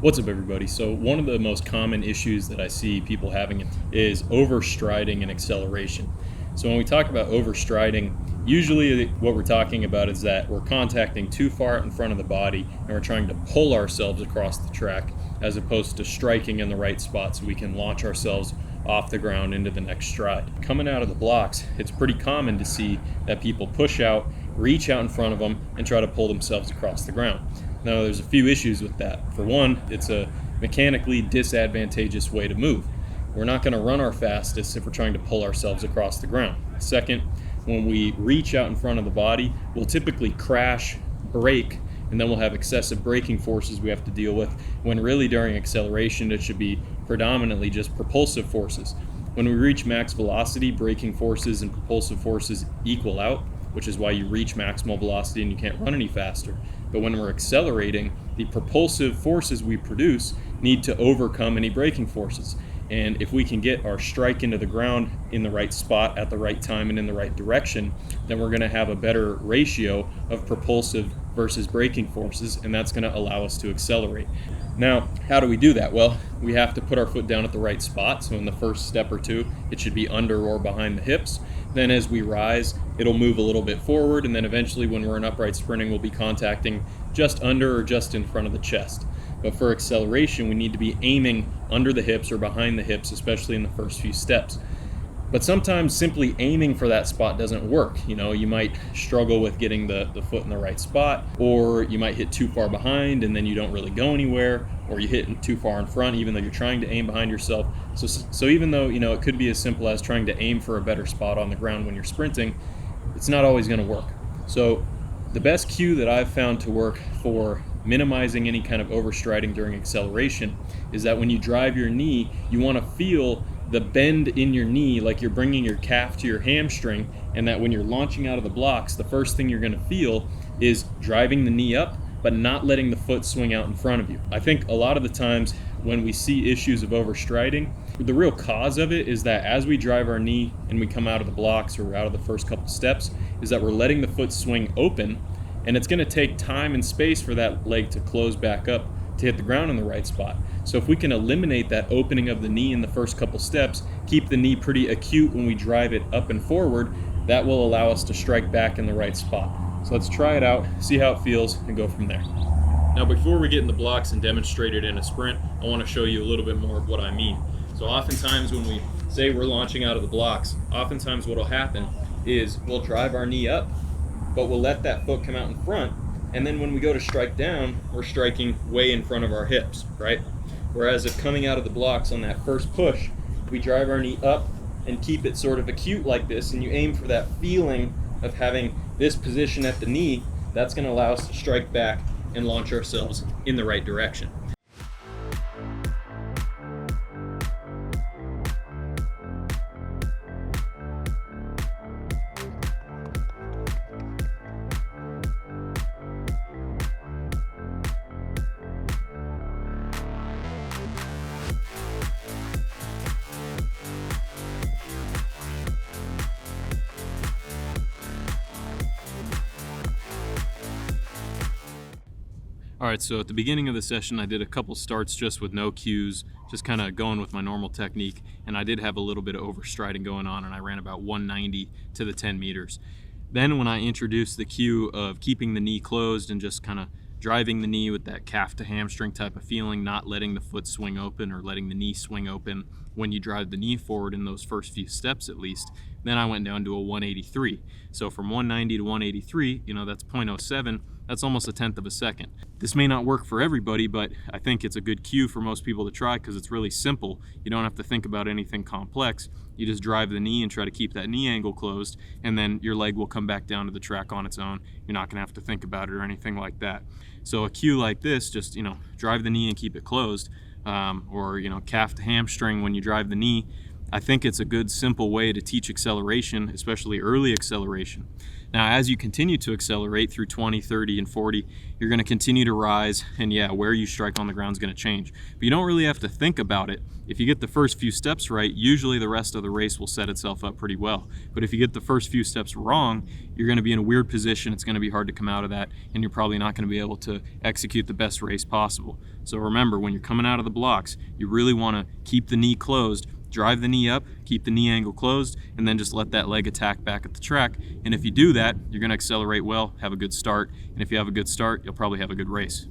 What's up, everybody? So one of the most common issues that I see people having is overstriding and acceleration. So when we talk about overstriding, usually what we're talking about is that we're contacting too far in front of the body and we're trying to pull ourselves across the track as opposed to striking in the right spot so we can launch ourselves off the ground into the next stride. Coming out of the blocks, it's pretty common to see that people push out, reach out in front of them, and try to pull themselves across the ground. Now, there's a few issues with that. For one, it's a mechanically disadvantageous way to move. We're not going to run our fastest if we're trying to pull ourselves across the ground. Second, when we reach out in front of the body, we'll typically crash, brake, and then we'll have excessive braking forces we have to deal with, when really during acceleration it should be predominantly just propulsive forces. When we reach max velocity, braking forces and propulsive forces equal out, which is why you reach maximal velocity and you can't run any faster. But when we're accelerating, the propulsive forces we produce need to overcome any braking forces. And if we can get our strike into the ground in the right spot at the right time and in the right direction, then we're going to have a better ratio of propulsive versus braking forces, and that's going to allow us to accelerate. Now, how do we do that? Well, we have to put our foot down at the right spot. So in the first step or two, it should be under or behind the hips. Then as we rise, it'll move a little bit forward, and then eventually when we're in upright sprinting, we'll be contacting just under or just in front of the chest. But for acceleration, we need to be aiming under the hips or behind the hips, especially in the first few steps. But sometimes simply aiming for that spot doesn't work. You might struggle with getting the foot in the right spot, or you might hit too far behind and then you don't really go anywhere, or you hit too far in front even though you're trying to aim behind yourself. So even though it could be as simple as trying to aim for a better spot on the ground when you're sprinting, it's not always going to work. So the best cue that I've found to work for minimizing any kind of overstriding during acceleration is that when you drive your knee, you want to feel the bend in your knee like you're bringing your calf to your hamstring, and that when you're launching out of the blocks, the first thing you're going to feel is driving the knee up but not letting the foot swing out in front of you. I think a lot of the times when we see issues of overstriding, the real cause of it is that as we drive our knee and we come out of the blocks or out of the first couple steps, is that we're letting the foot swing open, and it's going to take time and space for that leg to close back up to hit the ground in the right spot. So if we can eliminate that opening of the knee in the first couple steps, keep the knee pretty acute when we drive it up and forward, that will allow us to strike back in the right spot. So let's try it out, see how it feels, and go from there. Now, before we get in the blocks and demonstrate it in a sprint, I want to show you a little bit more of what I mean. So oftentimes when we say we're launching out of the blocks, oftentimes what will happen is we'll drive our knee up, but we'll let that foot come out in front, and then when we go to strike down, we're striking way in front of our hips, right? Whereas if coming out of the blocks on that first push, we drive our knee up and keep it sort of acute like this, and you aim for that feeling of having this position at the knee, that's going to allow us to strike back and launch ourselves in the right direction. All right, so at the beginning of the session, I did a couple starts just with no cues, just kind of going with my normal technique, and I did have a little bit of overstriding going on, and I ran about 190 to the 10 meters. Then when I introduced the cue of keeping the knee closed and just kind of driving the knee with that calf to hamstring type of feeling, not letting the foot swing open or letting the knee swing open when you drive the knee forward in those first few steps at least, then I went down to a 183. So from 190 to 183, that's 0.07. That's almost a tenth of a second. This may not work for everybody, but I think it's a good cue for most people to try because it's really simple. You don't have to think about anything complex. You just drive the knee and try to keep that knee angle closed, and then your leg will come back down to the track on its own. You're not gonna have to think about it or anything like that. So a cue like this, just drive the knee and keep it closed, or calf to hamstring when you drive the knee. I think it's a good simple way to teach acceleration, especially early acceleration. Now, as you continue to accelerate through 20, 30, and 40, you're going to continue to rise, and yeah, where you strike on the ground is going to change. But you don't really have to think about it. If you get the first few steps right, usually the rest of the race will set itself up pretty well. But if you get the first few steps wrong, you're going to be in a weird position. It's going to be hard to come out of that, and you're probably not going to be able to execute the best race possible. So remember, when you're coming out of the blocks, you really want to keep the knee closed, drive the knee up, keep the knee angle closed, and then just let that leg attack back at the track. And if you do that, you're going to accelerate well, have a good start. And if you have a good start, you'll probably have a good race.